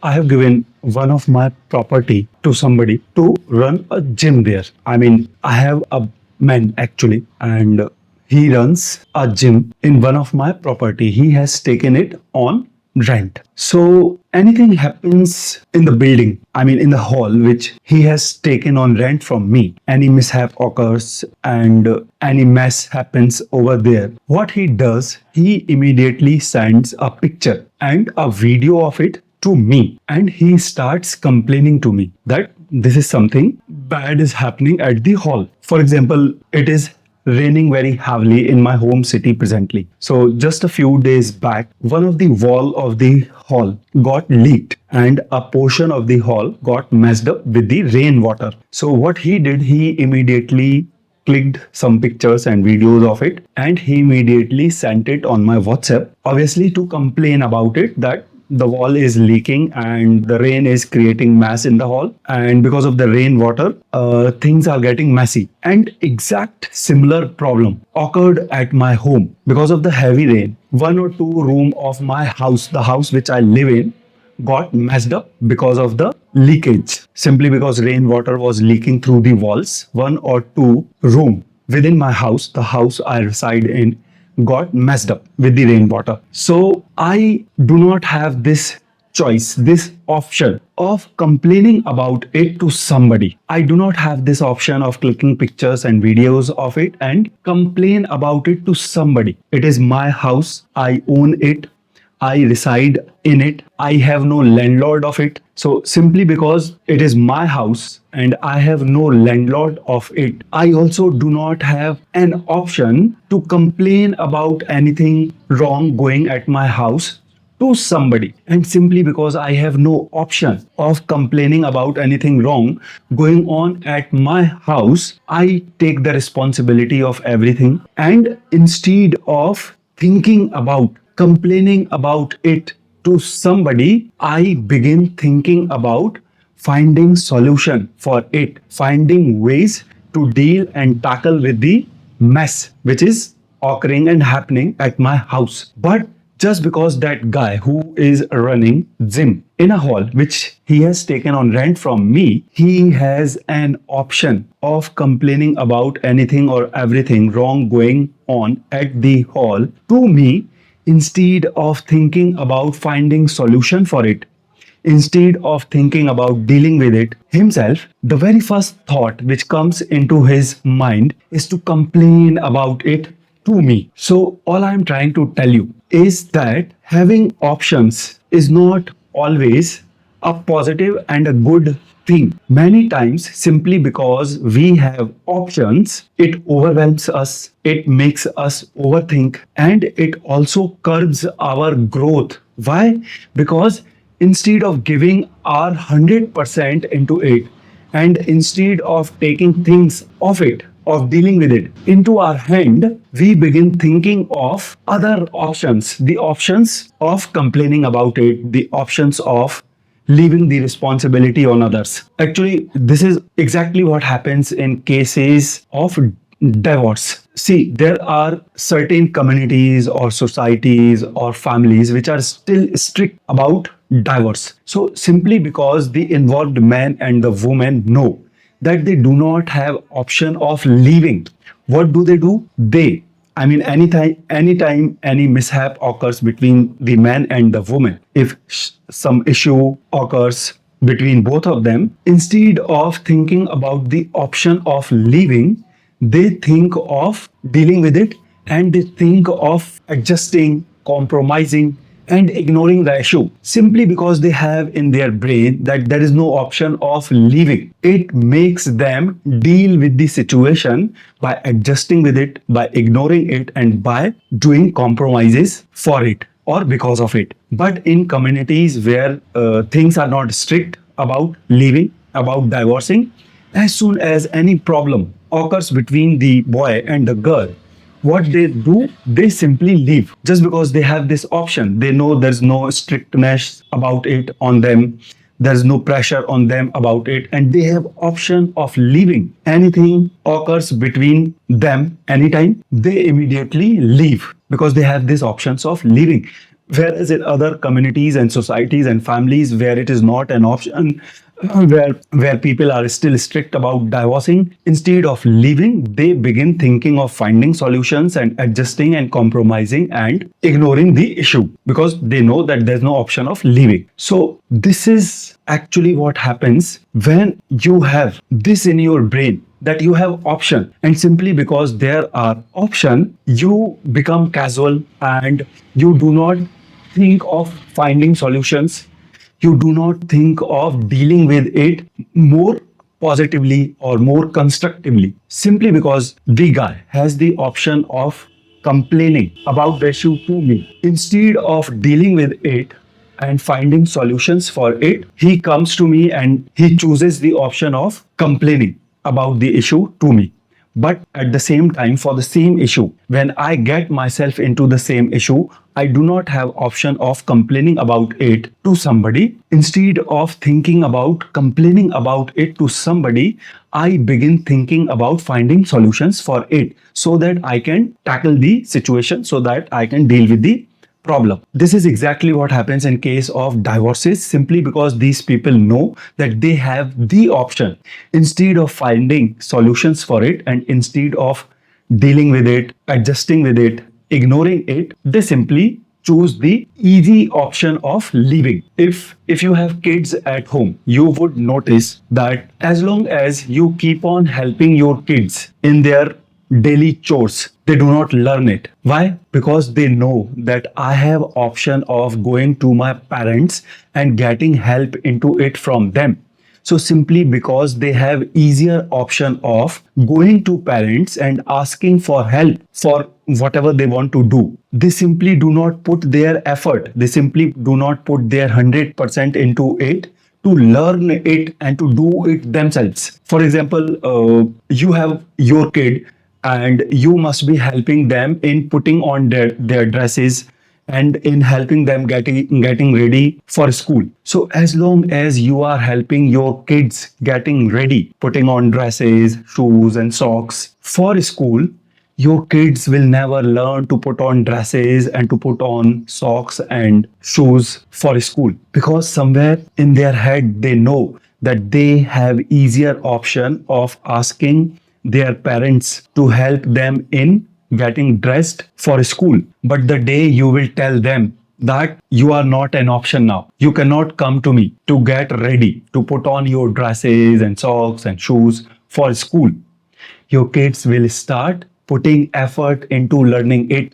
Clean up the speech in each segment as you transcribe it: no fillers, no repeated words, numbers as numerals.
I have given one of my property to somebody to run a gym there. I mean, I have a man actually, and he runs a gym in one of my property. He has taken it on rent. So anything happens in the building, I mean in the hall, which he has taken on rent from me, any mishap occurs and any mess happens over there. What he does, he immediately sends a picture and a video of it to me, and he starts complaining to me that this is something bad is happening at the hall. For example, it is raining very heavily in my home city presently. So just a few days back, one of the wall of the hall got leaked and a portion of the hall got messed up with the rainwater. So what he did, he immediately clicked some pictures and videos of it, and he immediately sent it on my WhatsApp, obviously to complain about it, that the wall is leaking and the rain is creating mess in the hall, and because of the rainwater things are getting messy. And exact similar problem occurred at my home because of the heavy rain. One or two room of my house, the house which I live in, got messed up because of the leakage, simply because rainwater was leaking through the walls. One or two room within my house, the house I reside in, got messed up with the rainwater. So I do not have this choice, this option of complaining about it to somebody. I do not have this option of clicking pictures and videos of it and complain about it to somebody. It is my house, I own it, I reside in it. I have no landlord of it. So simply because it is my house and I have no landlord of it, I also do not have an option to complain about anything wrong going at my house to somebody. And simply because I have no option of complaining about anything wrong going on at my house, I take the responsibility of everything. And instead of thinking about complaining about it to somebody, I begin thinking about finding solution for it, finding ways to deal and tackle with the mess which is occurring and happening at my house. But just because that guy who is running gym in a hall which he has taken on rent from me, he has an option of complaining about anything or everything wrong going on at the hall to me, instead of thinking about finding solution for it, instead of thinking about dealing with it himself, the very first thought which comes into his mind is to complain about it to me. So all I'm trying to tell you is that having options is not always a positive and a good thing. Many times, simply because we have options, it overwhelms us, it makes us overthink, and it also curbs our growth. Why? Because instead of giving our 100% into it, and instead of taking things off it, of dealing with it into our hand, we begin thinking of other options, the options of complaining about it, the options of leaving the responsibility on others. Actually, this is exactly what happens in cases of divorce. See, there are certain communities or societies or families which are still strict about divorce. So simply because the involved man and the woman know that they do not have option of leaving, what do? They, I mean, anytime any mishap occurs between the man and the woman, if some issue occurs between both of them, instead of thinking about the option of leaving, they think of dealing with it, and they think of adjusting, compromising, and ignoring the issue, simply because they have in their brain that there is no option of leaving. It makes them deal with the situation by adjusting with it, by ignoring it, and by doing compromises for it or because of it. But in communities where things are not strict about leaving, about divorcing, as soon as any problem occurs between the boy and the girl, what they do, they simply leave just because they have this option. They know there's no strictness about it on them, there's no pressure on them about it, and they have option of leaving. Anything occurs between them anytime, they immediately leave because they have these options of leaving. Whereas in other communities and societies and families where it is not an option, where people are still strict about divorcing, instead of leaving, they begin thinking of finding solutions and adjusting and compromising and ignoring the issue because they know that there's no option of leaving. So this is actually what happens when you have this in your brain, that you have option, and simply because there are option, you become casual and you do not think of finding solutions. You do not think of dealing with it more positively or more constructively, simply because the guy has the option of complaining about the issue to me. Instead of dealing with it and finding solutions for it, he comes to me and he chooses the option of complaining about the issue to me. But at the same time, for the same issue, when I get myself into the same issue, I do not have option of complaining about it to somebody. Instead of thinking about complaining about it to somebody, I begin thinking about finding solutions for it so that I can tackle the situation, so that I can deal with the problem. This is exactly what happens in case of divorces, simply because these people know that they have the option. Instead of finding solutions for it and instead of dealing with it, adjusting with it, ignoring it, they simply choose the easy option of leaving. If you have kids at home, you would notice that as long as you keep on helping your kids in their daily chores, they do not learn it. Why? Because they know that I have option of going to my parents and getting help into it from them. So simply because they have easier option of going to parents and asking for help for whatever they want to do, they simply do not put their effort, they simply do not put their 100% into it to learn it and to do it themselves. For example, you have your kid and you must be helping them in putting on their dresses and in helping them getting ready for school. So as long as you are helping your kids getting ready, putting on dresses, shoes and socks for school, your kids will never learn to put on dresses and to put on socks and shoes for school, because somewhere in their head they know that they have easier option of asking their parents to help them in getting dressed for school. But the day you will tell them that you are not an option now, you cannot come to me to get ready, to put on your dresses and socks and shoes for school, your kids will start putting effort into learning it.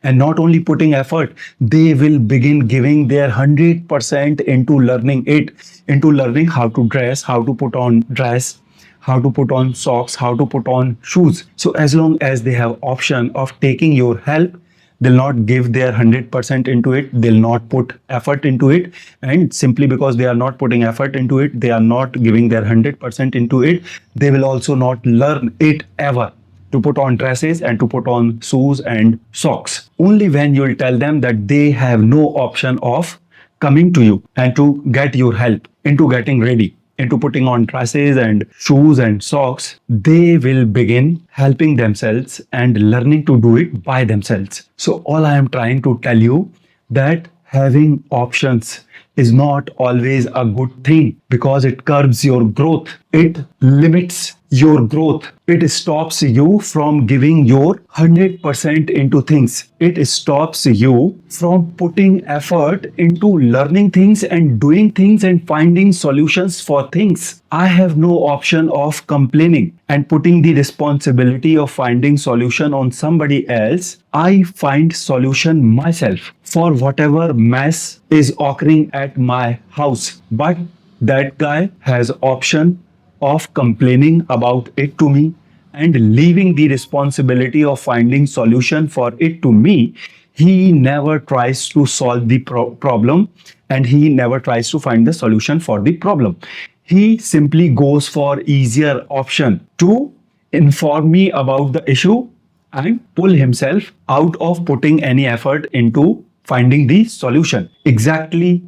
And not only putting effort, they will begin giving their 100% into learning it, into learning how to dress, how to put on dress, how to put on socks, how to put on shoes. So as long as they have option of taking your help, they'll not give their 100% into it, they'll not put effort into it. And simply because they are not putting effort into it, they are not giving their 100% into it, they will also not learn it ever, to put on dresses and to put on shoes and socks. Only when you'll tell them that they have no option of coming to you and to get your help into getting ready, into putting on dresses and shoes and socks, they will begin helping themselves and learning to do it by themselves. So all I am trying to tell you, that having options is not always a good thing, because it curbs your growth. It limits your growth. It stops you from giving your 100% into things. It stops you from putting effort into learning things and doing things and finding solutions for things. I have no option of complaining and putting the responsibility of finding solution on somebody else. I find solution myself for whatever mess is occurring at my house. But that guy has option of complaining about it to me and leaving the responsibility of finding solution for it to me. He never tries to solve the problem, and he never tries to find the solution for the problem. He simply goes for easier option to inform me about the issue and pull himself out of putting any effort into finding the solution. Exactly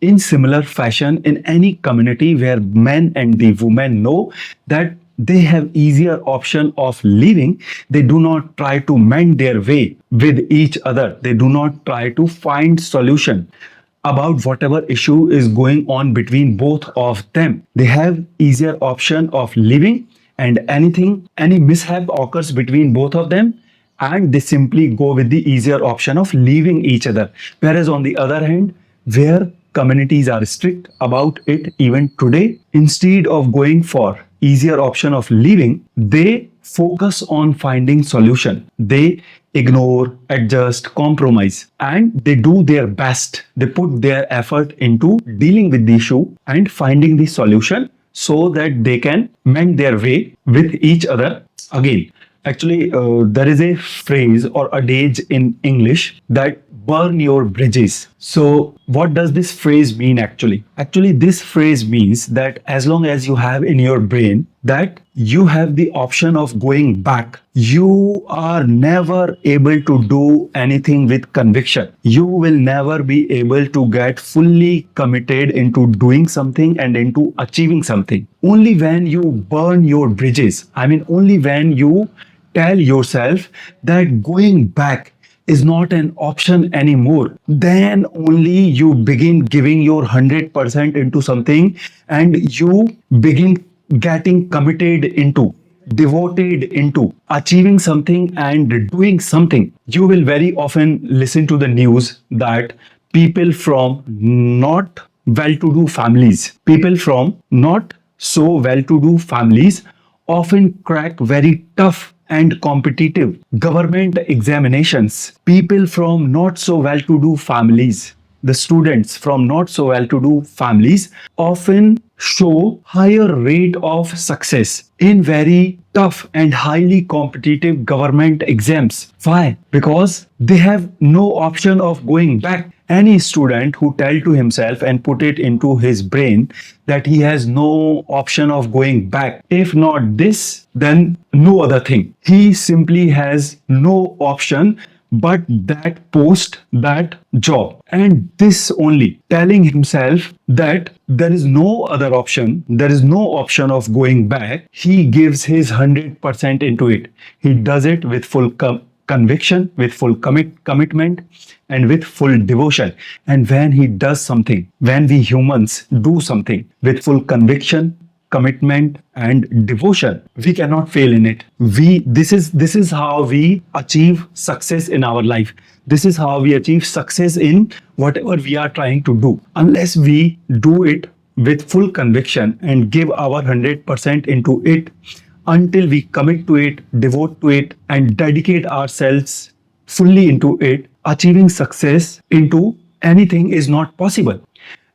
in similar fashion, in any community where men and the women know that they have easier option of leaving. They do not try to mend their way with each other. They do not try to find solution about whatever issue is going on between both of them. They have easier option of leaving, and any mishap occurs between both of them, and they simply go with the easier option of leaving each other. Whereas on the other hand, where communities are strict about it even today, instead of going for easier option of leaving, they focus on finding solution. They ignore, adjust, compromise, and they do their best. They put their effort into dealing with the issue and finding the solution so that they can mend their way with each other again. Actually, there is a phrase or adage in English that burn your bridges. So, what does this phrase mean actually? Actually, this phrase means that as long as you have in your brain that you have the option of going back, you are never able to do anything with conviction. You will never be able to get fully committed into doing something and into achieving something. Only when you burn your bridges, only when you tell yourself that going back is not an option anymore, then only you begin giving your 100% into something, and you begin getting committed into, devoted into achieving something and doing something. You will very often listen to the news that people from not well to do families, people from not so well to do families often crack very tough and competitive government examinations. People from not so well to do families, the students from not so well to do families, often show higher rate of success in very tough and highly competitive government exams. Why? Because they have no option of going back. Any student who tell to himself and put it into his brain that he has no option of going back, if not this, then no other thing. He simply has no option but that post, that job. And this only, telling himself that there is no other option, there is no option of going back, he gives his 100% into it. He does it with full conviction, with full commitment, and with full devotion. And when he does something, when we humans do something with full conviction, commitment, and devotion, we cannot fail in it. This is how we achieve success in our life. This is how we achieve success in whatever we are trying to do. Unless we do it with full conviction and give our 100% into it, until we commit to it, devote to it, and dedicate ourselves fully into it, achieving success into anything is not possible.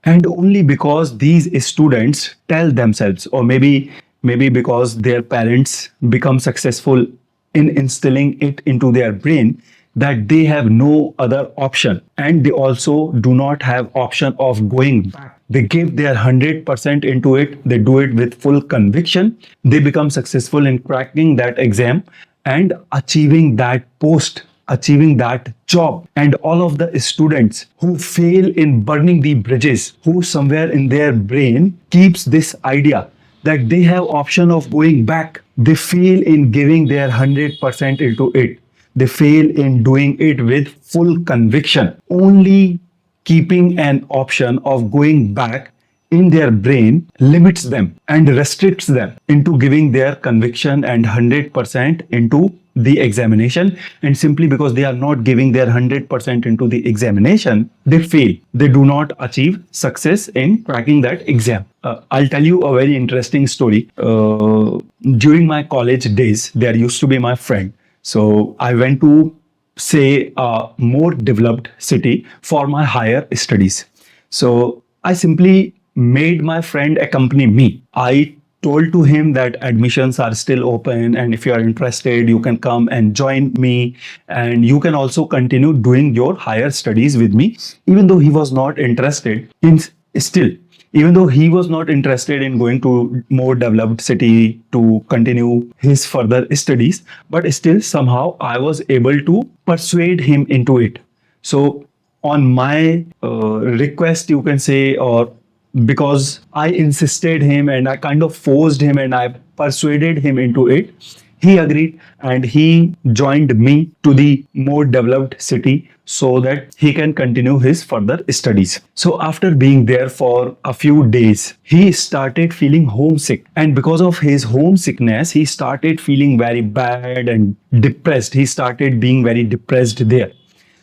And only because these students tell themselves, or maybe because their parents become successful in instilling it into their brain, that they have no other option, and they also do not have option of going back. They give their 100% into it, they do it with full conviction, they become successful in cracking that exam and achieving that post, achieving that job. And all of the students who fail in burning the bridges, who somewhere in their brain keeps this idea that they have option of going back, they fail in giving their 100% into it. They fail in doing it with full conviction. Only keeping an option of going back in their brain limits them and restricts them into giving their conviction and 100% into the examination. And simply because they are not giving their 100% into the examination, they fail. They do not achieve success in cracking that exam. I'll tell you a very interesting story. During my college days, there used to be my friend. So I went to, say, a more developed city for my higher studies. So I simply made my friend accompany me. I told to him that admissions are still open, and if you are interested, you can come and join me, and you can also continue doing your higher studies with me. Even though he was not interested in still, even though he was not interested in going to more developed city to continue his further studies, but still somehow I was able to persuade him into it. So on my request, you can say, or because I insisted him and I kind of forced him and I persuaded him into it. He agreed and he joined me to the more developed city so that he can continue his further studies. So after being there for a few days, he started feeling homesick. And because of his homesickness, he started feeling very bad and depressed. He started being very depressed there.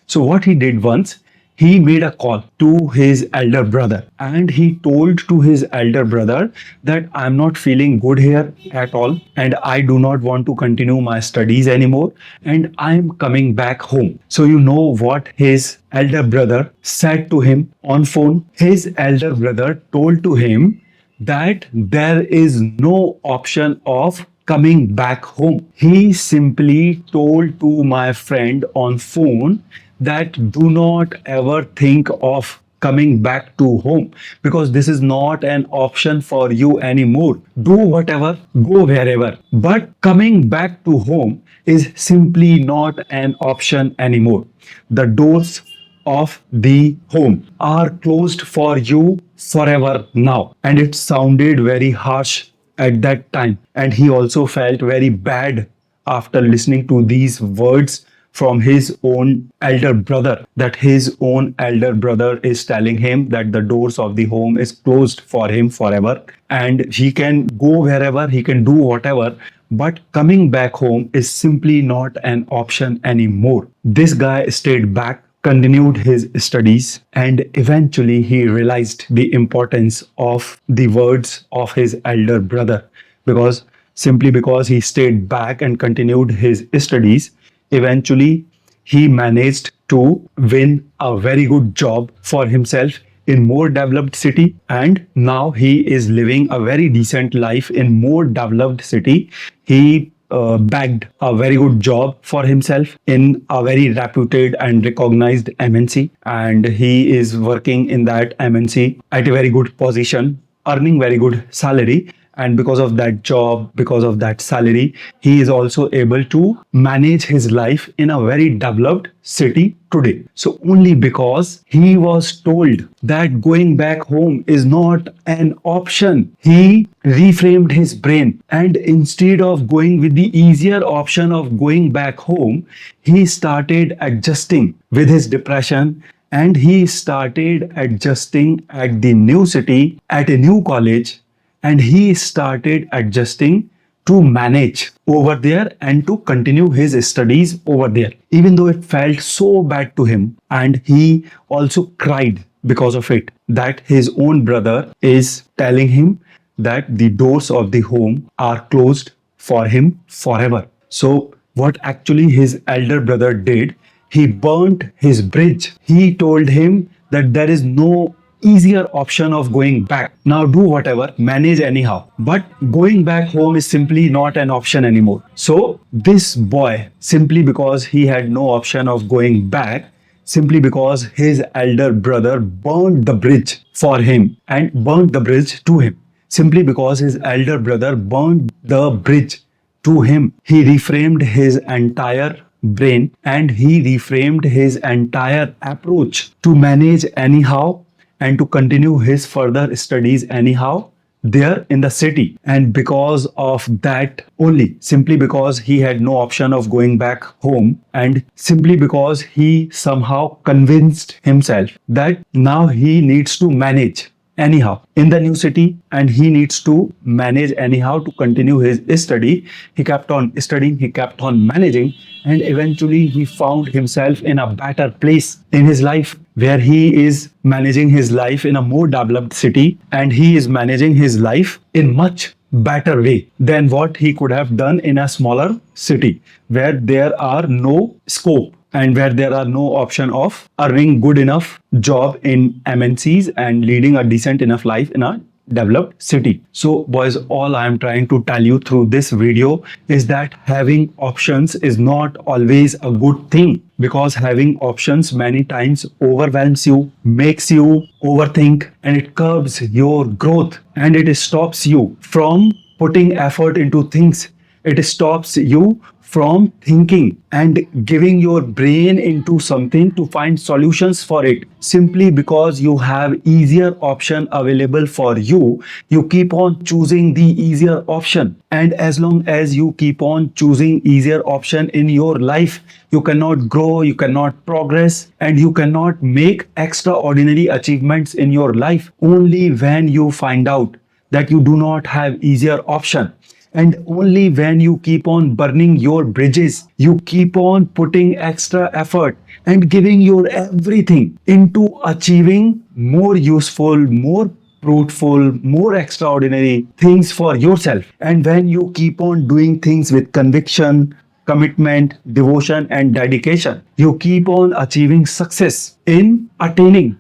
So what he did once, he made a call to his elder brother and he told to his elder brother that I'm not feeling good here at all and I do not want to continue my studies anymore and I'm coming back home. So you know what his elder brother said to him on phone? His elder brother told to him that there is no option of coming back home. He simply told to my friend on phone that do not ever think of coming back to home because this is not an option for you anymore. Do whatever, go wherever. But coming back to home is simply not an option anymore. The doors of the home are closed for you forever now. And it sounded very harsh at that time. And he also felt very bad after listening to these words from his own elder brother, that his own elder brother is telling him that the doors of the home is closed for him forever and he can go wherever, he can do whatever, but coming back home is simply not an option anymore. This guy stayed back, continued his studies, and eventually he realized the importance of the words of his elder brother because simply because he stayed back and continued his studies, eventually he managed to win a very good job for himself in more developed city and now he is living a very decent life in more developed city. He bagged a very good job for himself in a very reputed and recognized MNC and he is working in that MNC at a very good position, earning very good salary. And because of that job, because of that salary, he is also able to manage his life in a very developed city today. So only because he was told that going back home is not an option, he reframed his brain. And instead of going with the easier option of going back home, he started adjusting with his depression and he started adjusting at the new city, at a new college, and he started adjusting to manage over there and to continue his studies over there, even though it felt so bad to him. And he also cried because of it, that his own brother is telling him that the doors of the home are closed for him forever. So, what actually his elder brother did, he burnt his bridge. He told him that there is no easier option of going back. Now do whatever, manage anyhow. But going back home is simply not an option anymore. So this boy, simply because he had no option of going back, simply because his elder brother burned the bridge for him and burned the bridge to him. Simply because his elder brother burned the bridge to him, he reframed his entire brain and he reframed his entire approach to manage anyhow and to continue his further studies anyhow there in the city. And because of that only, simply because he had no option of going back home and simply because he somehow convinced himself that now he needs to manage anyhow in the new city and he needs to manage anyhow to continue his study, he kept on studying, he kept on managing, and eventually he found himself in a better place in his life where he is managing his life in a more developed city and he is managing his life in much better way than what he could have done in a smaller city where there are no scope and where there are no option of earning good enough job in MNCs and leading a decent enough life in a developed city. So boys, all I am trying to tell you through this video is that having options is not always a good thing, because having options many times overwhelms you, makes you overthink, and it curbs your growth and it stops you from putting effort into things. It stops you from thinking and giving your brain into something to find solutions for it. Simply because you have easier option available for you, you keep on choosing the easier option. And as long as you keep on choosing easier option in your life, you cannot grow, you cannot progress, and you cannot make extraordinary achievements in your life. Only when you find out that you do not have easier option, and only when you keep on burning your bridges, you keep on putting extra effort and giving your everything into achieving more useful, more fruitful, more extraordinary things for yourself. And when you keep on doing things with conviction, commitment, devotion, and dedication, you keep on achieving success in attaining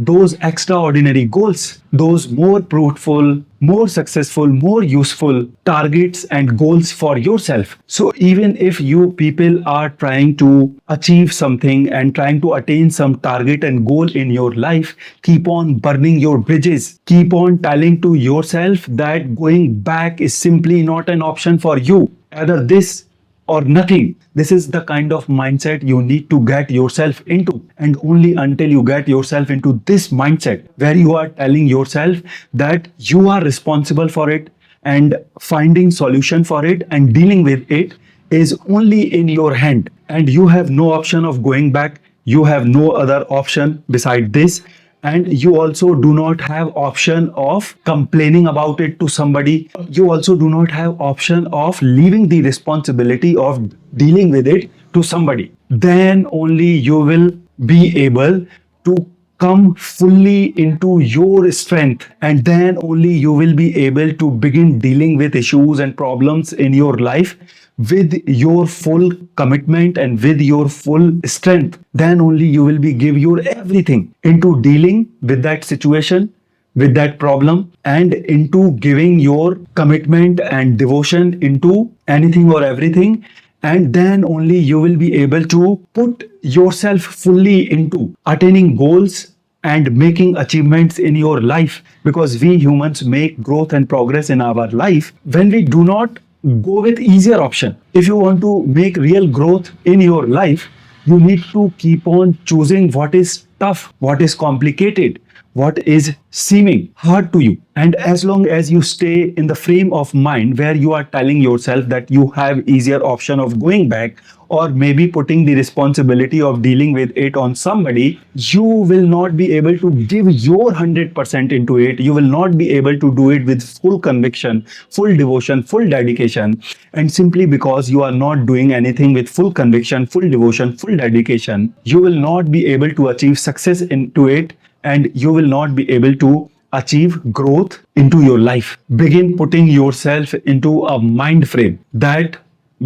those extraordinary goals, those more fruitful, more successful, more useful targets and goals for yourself. So, even if you people are trying to achieve something and trying to attain some target and goal in your life, keep on burning your bridges. Keep on telling to yourself that going back is simply not an option for you. Either this or nothing. This is the kind of mindset you need to get yourself into. And only until you get yourself into this mindset where you are telling yourself that you are responsible for it and finding solution for it and dealing with it is only in your hand, and you have no option of going back. You have no other option beside this, and you also do not have option of complaining about it to somebody. You also do not have option of leaving the responsibility of dealing with it to somebody. Then only you will be able to come fully into your strength, and then only you will be able to begin dealing with issues and problems in your life with your full commitment and with your full strength. Then only you will be give your everything into dealing with that situation, with that problem, and into giving your commitment and devotion into anything or everything. And then only you will be able to put yourself fully into attaining goals and making achievements in your life, because we humans make growth and progress in our life when we do not go with easier option. If you want to make real growth in your life, you need to keep on choosing what is tough, what is complicated, what is seeming hard to you. And as long as you stay in the frame of mind where you are telling yourself that you have easier option of going back, or maybe putting the responsibility of dealing with it on somebody, you will not be able to give your 100% into it. You will not be able to do it with full conviction, full devotion, full dedication. And simply because you are not doing anything with full conviction, full devotion, full dedication, you will not be able to achieve success into it, and you will not be able to achieve growth into your life. Begin putting yourself into a mind frame that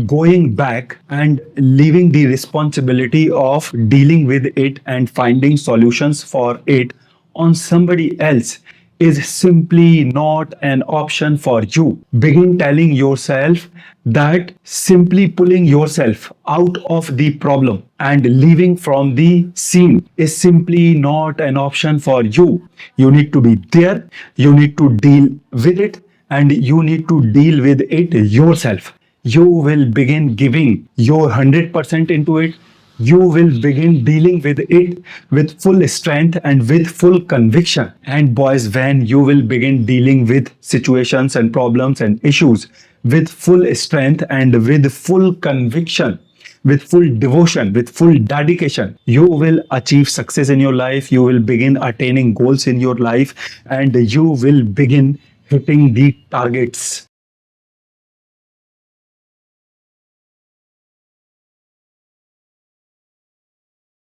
going back and leaving the responsibility of dealing with it and finding solutions for it on somebody else is simply not an option for you. Begin telling yourself that simply pulling yourself out of the problem and leaving from the scene is simply not an option for you. You need to be there, you need to deal with it, and you need to deal with it yourself. You will begin giving your 100% into it. You will begin dealing with it with full strength and with full conviction. And boys, when you will begin dealing with situations and problems and issues with full strength and with full conviction, with full devotion, with full dedication, you will achieve success in your life. You will begin attaining goals in your life, and you will begin hitting the targets